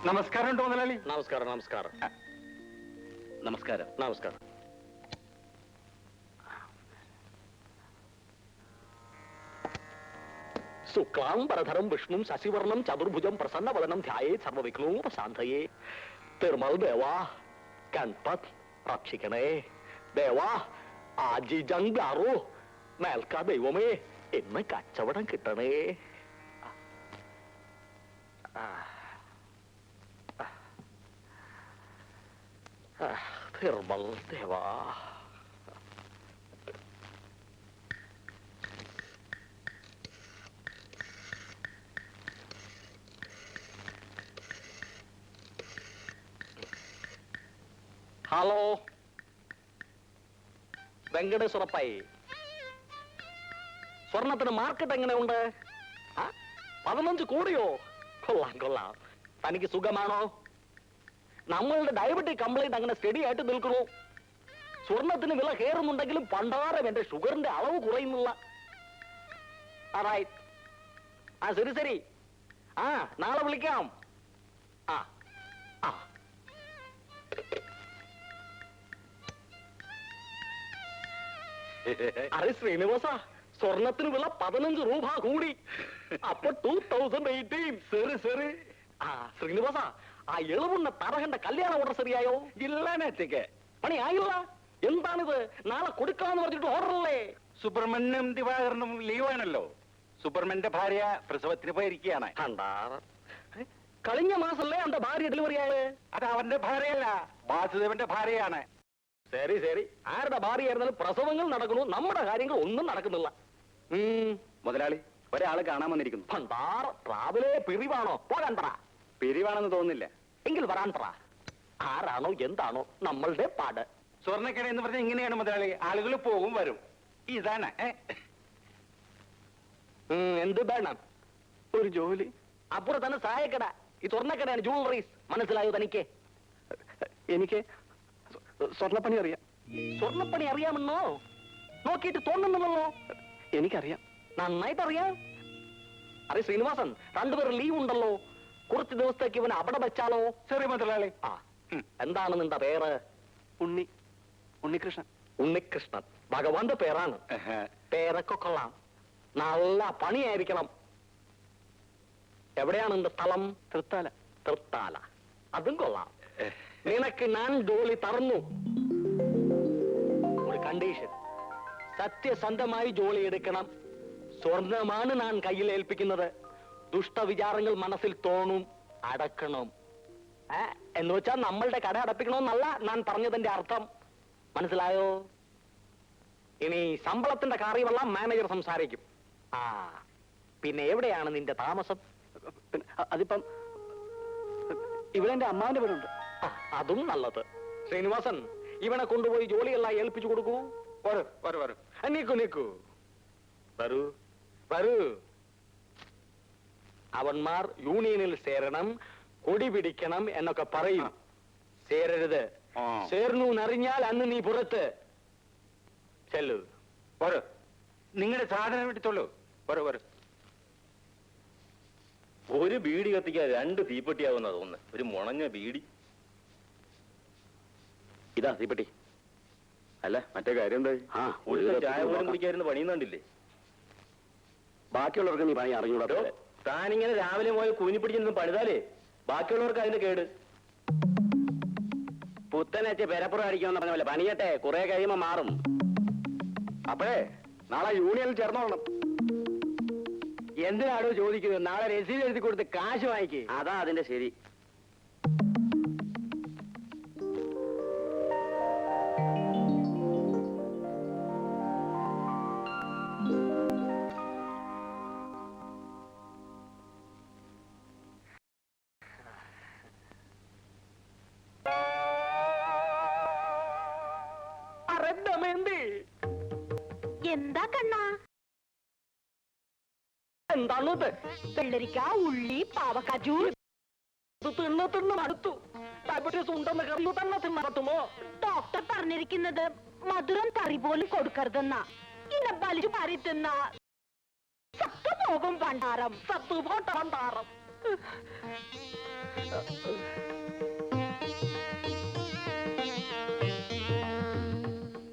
നമസ്കാരം ഉണ്ടോ മുതലാളി? നമസ്കാരം നമസ്കാരം നമസ്കാരം നമസ്കാരം. ശുക്ലാംബരധരം വിഷ്ണു ശശിവർണം ചതുർഭുജം പ്രസന്നവദനം ധ്യായേത് സർവവിഘ്നോപശാന്തയേ. തിരുമൽ ദേവാ ഗൺപത് രക്ഷിക്കണേ. ദേവാ ആജിജങ്കാറോ മേൽക്കാ ദൈവമേ എന്ന് കച്ചവടം കിട്ടണേ. തിരുമൽ ദേവാ. ഹലോ വെങ്കടേശ്വരപ്പായി, സ്വർണത്തിന് മാർക്കറ്റ് എങ്ങനെയുണ്ട്? 15 കോടിയോ? കൊള്ളാം കൊള്ളാം. തനിക്ക് സുഖമാണോ? നമ്മളുടെ ഡയബറ്റിക് കംപ്ലൈന്റ് അങ്ങനെ സ്റ്റഡി ആയിട്ട് നിൽക്കണു. സ്വർണത്തിന് വില കയറുന്നുണ്ടെങ്കിലും പണ്ടാരം എന്റെ ഷുഗറിന്റെ അളവ് കുറയുന്നില്ല. ശരി ശരി, നാളെ വിളിക്കാം. അരെ ശ്രീനിവാസ, സ്വർണത്തിന് വില 15 രൂപ കൂടി. അപ്പൊ 2018. ശരി ശരി. ശ്രീനിവാസ, ആ എളുവുണ്ണ തരകന്റെ കല്യാണ ഓർഡർ ശരിയായോ? ഇല്ലാനേക്ക് പണി ആയില്ല. എന്താണിത്? നാളെ കൊടുക്കാന്ന് പറഞ്ഞിട്ട് ഓർഡറല്ലേ? സുബ്രഹ്മണ്യം ദിവാകരനും ലീവാണല്ലോ. സുബ്രഹ്മണ്യന്റെ ഭാര്യ പ്രസവത്തിന് പോയിരിക്കുകയാണ്. കഴിഞ്ഞ മാസല്ലേ അവന്റെ ഭാര്യ ഡെലിവറി ആയത്? അത് അവന്റെ ഭാര്യയല്ല, വാസുദേവന്റെ ഭാര്യയാണ്. ശരി ശരി, ആരുടെ ഭാര്യയായിരുന്നാലും പ്രസവങ്ങൾ നടക്കണു, നമ്മുടെ കാര്യങ്ങൾ ഒന്നും നടക്കുന്നില്ല. മുതലാളി, ഒരാള് കാണാൻ വന്നിരിക്കുന്നു. ഭണ്ടാർ ട്രാവലേ പിരിവാണോ? പോകാൻ പറ. പിരിവാണെന്ന് തോന്നുന്നില്ല. എങ്കിൽ വരാൻ പറ. ആരാണോ എന്താണോ നമ്മളുടെ പാട്. സ്വർണ്ണക്കട എന്ന് പറഞ്ഞാൽ ഇങ്ങനെയാണ് മുതലാളി, ആളുകൾ പോകും വരും. ഇതാണ്. എന്ത് വേണം? ഒരു ജോലി. അപ്പുറം തന്നെ സായക്കട, ഈ സ്വർണ്ണക്കടയാണ് ജൂവലറീസ്. മനസ്സിലായോ തനിക്ക്? എനിക്ക് സ്വർണ്ണപ്പണി അറിയാം. സ്വർണ്ണപ്പണി അറിയാമെന്നോ? നോക്കിയിട്ട് തോന്നുന്നുള്ളോ? എനിക്കറിയാം, നന്നായിട്ട് അറിയാം. അറെ ശ്രീനിവാസൻ, 2 പേർ ലീവ് ഉണ്ടല്ലോ. കുറച്ച് ദിവസത്തേക്ക് ഇവനെ അവിടെ വെച്ചാലോ? ശരി മുതലാളി. എന്താണ് നിന്റെ പേര്? ഉണ്ണികൃഷ്ണൻ. ഉണ്ണികൃഷ്ണൻ ഭഗവാന്റെ പേരാണ്. പേരൊക്കെ കൊള്ളാം. നല്ല പണിയായിരിക്കണം. എവിടെയാണ് നിന്റെ സ്ഥലം? തൃത്താല. തൃത്താല, അതും കൊള്ളാം. നിനക്ക് ഞാൻ ജോലി തറന്നു. ഒരു കണ്ടീഷൻ, സത്യസന്ധമായി ജോലി എടുക്കണം. സ്വർണമാണ് ഞാൻ കയ്യിൽ ഏൽപ്പിക്കുന്നത്. ദുഷ്ടവിചാരങ്ങൾ മനസ്സിൽ തോന്നും, അടക്കണം. എന്ന് വെച്ചാൽ നമ്മളുടെ കട അടപ്പിക്കണമെന്നല്ല ഞാൻ പറഞ്ഞതിന്റെ അർത്ഥം. മനസ്സിലായോ? ഇനി ശമ്പളത്തിന്റെ കാര്യമെല്ലാം മാനേജർ സംസാരിക്കും. പിന്നെ എവിടെയാണ് നിന്റെ താമസം? അതിപ്പം ഇവിടെ എന്റെ അമ്മാവിന്റെ വീടുണ്ട്. അതും നല്ലത്. ശ്രീനിവാസൻ, ഇവനെ കൊണ്ടുപോയി ജോലിയെല്ലാം ഏൽപ്പിച്ചു കൊടുക്കൂ. നീക്കൂ വരൂ വരൂ. അവന്മാർ യൂണിയനിൽ ചേരണം, കൊടി പിടിക്കണം എന്നൊക്കെ പറയും. ചേരരുത്. ചേർന്നു എന്നറിഞ്ഞാൽ അന്ന് നീ പുറത്ത് ചെല്ലു. നിങ്ങളുടെ സാധനം എടുത്തോളൂ. ഒരു ബീഡി കത്തിക്കാൻ 2 തീപ്പെട്ടിയാവുന്ന തോന്നുന്നു. ഒരു മുണഞ്ഞ ബീഡി. ഇതാ തീപ്പെട്ടി. അല്ല, മറ്റേ കാര്യം എന്തായി? ചായ പോലും കുടിക്കായിരുന്നു പണിയുന്നുണ്ടില്ലേ? ബാക്കിയുള്ളവർക്ക് നീ പണി അറിഞ്ഞൂടോ? താനിങ്ങനെ രാവിലെ പോയി കൂനി പിടിച്ചൊന്നും പണിതാലേ ബാക്കിയുള്ളവർക്ക് അതിന്റെ കേട്. പുത്തനച്ച് പെരപ്പുറം അടിക്കാന്ന് പറഞ്ഞ പോലെ പണിയട്ടെ, കുറെ കഴിയുമ്പോ മാറും. അപ്പോഴേ നാളെ യൂണിയനിൽ ചേർന്നോളണം. എന്തിനാണോ ചോദിക്കുന്നത്? നാളെ രസീത് എഴുതി കൊടുത്ത് കാശ് വാങ്ങിക്കേ. അതാ അതിന്റെ ശരി. എന്താ കണ്ണാ? എന്താണത്? വെള്ളരിക്ക, ഉള്ളി, പാവക്കാജു തിന്ന് മടുത്തു. ഡയബറ്റീസ് ഉണ്ടെന്ന് കറിയൂ തന്നെ തിന്നറത്തുമോ? ഡോക്ടർ പറഞ്ഞിരിക്കുന്നത് മധുരം കറി പോലും കൊടുക്കരുതെന്നാ. ഇന്നെ വലിച്ചു പാരി തിന്ന സത്തു പോകും പണ്ടാരം. സത്തു പോട്ട പണ്ടാരം.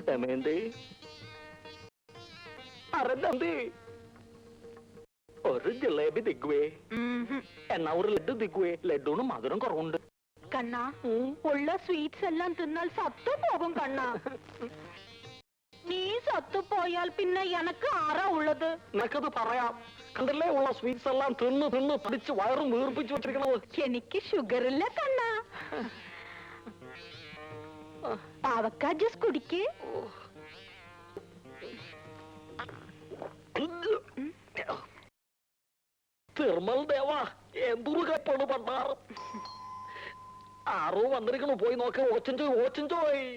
ദമയന്തി, അരന്തന്തി, ഒരു ജിലേബി തിക്കുവേ, എന്നാ ഒരു ലഡു തിക്കുവേ. ലഡുവിന് മധുരം കുറവുണ്ട്. കണ്ണ ഉള്ള സ്വീറ്റ്സ് എല്ലാം തിന്നാൽ സത്തു പോകും കണ്ണ. നീ സത്തു പോയാൽ പിന്നെ എനക്ക് ആരാ ഉള്ളത്? നിനക്കത് പറയാം. കണ്ടല്ലേ ഉള്ള സ്വീറ്റ്സ് എല്ലാം തിന്ന് തിന്ന് പിടിച്ച് വയറും വീർപ്പിച്ചു വെച്ചിരിക്കണത്. എനിക്ക് ഷുഗർ ഇല്ല കണ്ണ. പാവക്ക ജ്യൂസ് കുടിക്ക്. തിർമൽ ദേവാ, എന്തൊരു കപ്പാണ് പണ്ടാറ്. ആറോ വന്നിരിക്കണു, പോയി നോക്ക. ഓച്ചഞ്ചോയ് ഓച്ചഞ്ചോയ്.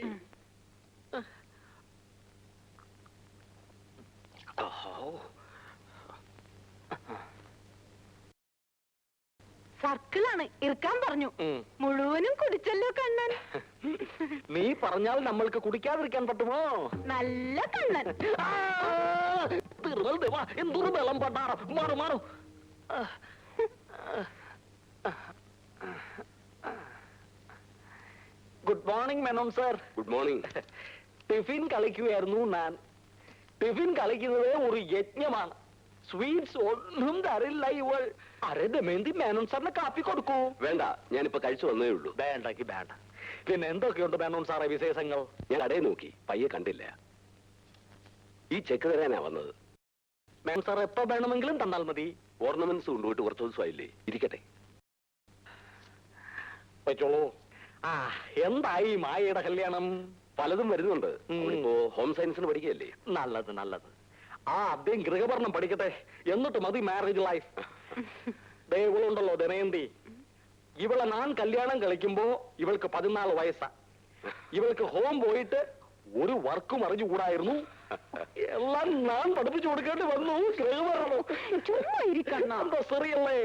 സർക്കിളാണ് ഇരിക്കാൻ പറഞ്ഞു. മുഴുവനും കുടിച്ചല്ലോ കണ്ണൻ. നീ പറഞ്ഞാൽ നമ്മൾക്ക് കുടിക്കാതിരിക്കാൻ പറ്റുമോ? നല്ല കണ്ണൻ. തിരുവൽ ദേവാ, എന്തൊരു ബലം പണ്ടാറ്. മാറു മാറു. Good morning Menon sir. Good morning. Tiffin കളിക്കുകയായിരുന്നു ഞാൻ. ടിഫിൻ കളിക്കുന്നത് ഒരു യജ്ഞമാണ്. സ്വീറ്റ്സ് ഒന്നും തരില്ല ഇവൾ. അരെ ദമയന്തി, മേനോൻ സാറിന് കാപ്പി കൊടുക്കൂ. വേണ്ട, ഞാനിപ്പോ കഴിച്ചു വന്നേ ഉള്ളൂ. വേണ്ടക്ക് വേണ്ട. പിന്നെ എന്തൊക്കെയുണ്ട് മേനോൻ സാറേ വിശേഷങ്ങൾ? ഞാൻ കടയിൽ നോക്കി, പയ്യെ കണ്ടില്ല. ഈ ചെക്ക് തരാനാ വന്നത്. മേനോൻ സാർ എപ്പോ വേണമെങ്കിലും തന്നാൽ മതി. ഓർണമെന്റ്സ് കൊണ്ടുപോയിട്ട് കുറച്ച് ദിവസമായില്ലേ, ഇരിക്കട്ടെ. വെച്ചോളൂ. ആ, എന്തായി മായയുടെ കല്യാണം? പലതും വരുന്നുണ്ട്. ഇപ്പോ ഹോം സയൻസിന് പഠിക്കുകയല്ലേ. നല്ലത് നല്ലത്. ആ, അദ്ദേഹം ഗൃഹഭരണം പഠിക്കട്ടെ, എന്നിട്ട് മതി മാരേജ് ലൈഫ്. ഇവളുണ്ടല്ലോ ദമയന്തി, ഇവളെ ഞാൻ കല്യാണം കളിക്കുമ്പോ ഇവൾക്ക് 14 വയസ്സാ. ഇവൾക്ക് ഹോം പോയിട്ട് ഒരു വർക്കും അറിഞ്ഞുകൂടായിരുന്നു. എല്ലാം ഞാൻ പഠിപ്പിച്ചു കൊടുക്കേണ്ടി വന്നു. ഗൃഹഭരണം ചുമ്മാ ഇരിക്കണ്ണ. എന്താ ശരിയല്ലേ?